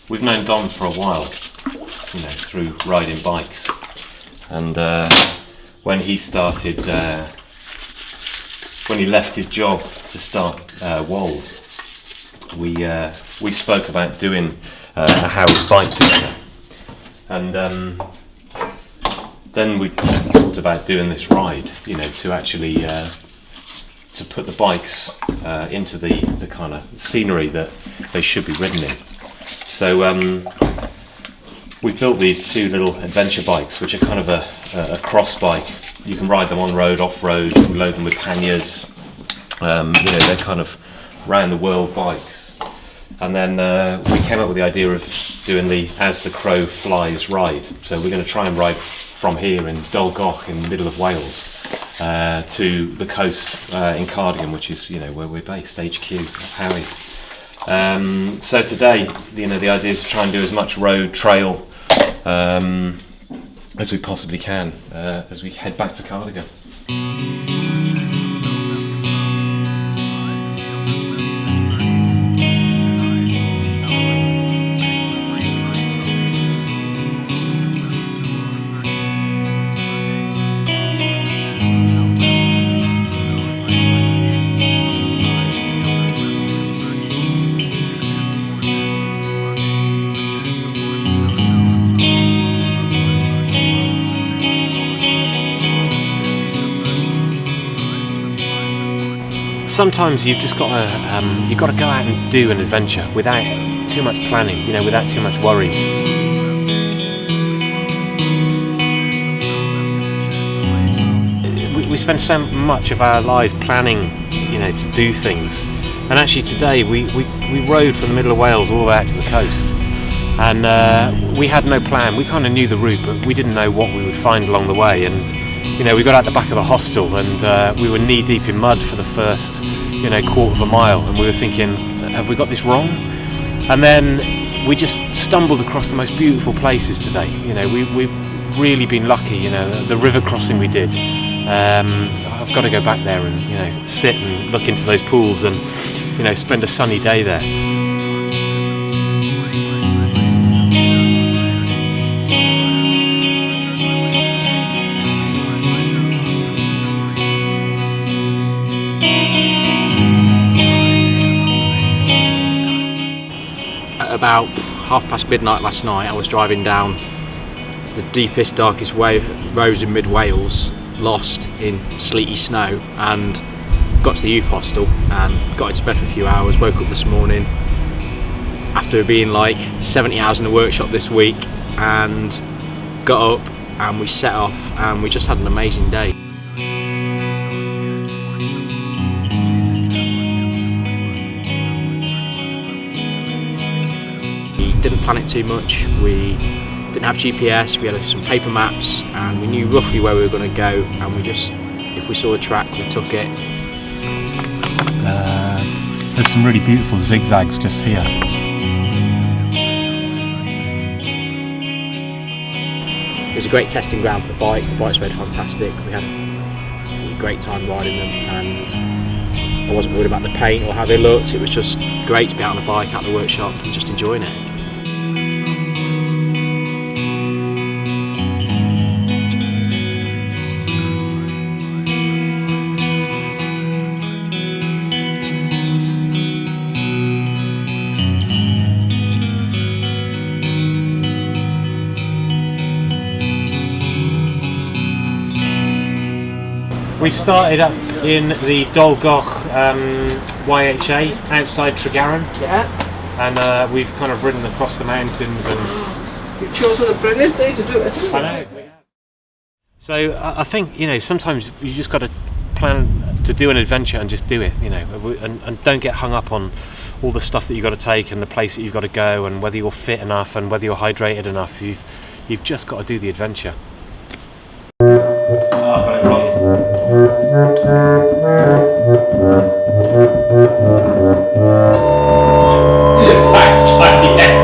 we've known Don for a while, you know, through riding bikes, and when he started, when he left his job to start Wold, we spoke about doing a Harry's bike together, and then we talked about doing this ride, you know, to actually to put the bikes into the kind of scenery that they should be ridden in. So we built these two little adventure bikes, which are kind of a cross bike. You can ride them on road, off road. You can load them with panniers. You know, they're kind of round the world bikes. And then we came up with the idea of doing the As the Crow Flies ride. So we're going to try and ride from here in Dolgoch in the middle of Wales to the coast in Cardigan, which is, you know, where we're based, HQ of Harry's. So today, you know, the idea is to try and do as much road trail as we possibly can as we head back to Cardigan. Sometimes you've just got to go out and do an adventure without too much planning, you know, without too much worry. We spend so much of our lives planning, you know, to do things, and actually today we rode from the middle of Wales all the way out to the coast, and we had no plan. We kind of knew the route, but we didn't know what we would find along the way. And you know, we got out the back of the hostel and we were knee deep in mud for the first, you know, quarter of a mile, and we were thinking, have we got this wrong? And then we just stumbled across the most beautiful places today. You know, we've really been lucky. You know, the river crossing we did. I've got to go back there and, you know, sit and look into those pools and, you know, spend a sunny day there. About midnight last night, I was driving down the deepest, darkest roads in mid-Wales, lost in sleety snow, and got to the youth hostel and got into bed for a few hours. Woke up this morning after being like 70 hours in the workshop this week, and got up and we set off, and we just had an amazing day. Didn't plan it too much. We didn't have GPS, we had some paper maps, and we knew roughly where we were going to go, and we just, if we saw a track, we took it. There's some really beautiful zigzags just here. It was a great testing ground for the bikes rode fantastic. We had a great time riding them, and I wasn't worried about the paint or how they looked. It was just great to be out on a bike, out of the workshop, and just enjoying it. We started up in the Dolgoch YHA outside Tregaron. Yeah. And we've kind of ridden across the mountains and... You've chosen a brilliant day to do it, haven't you? I know, we have. So I think, you know, sometimes you just got to plan to do an adventure and just do it, you know, and don't get hung up on all the stuff that you've got to take and the place that you've got to go and whether you're fit enough and whether you're hydrated enough. You've just got to do the adventure. Oh, got it wrong. Thanks, yeah.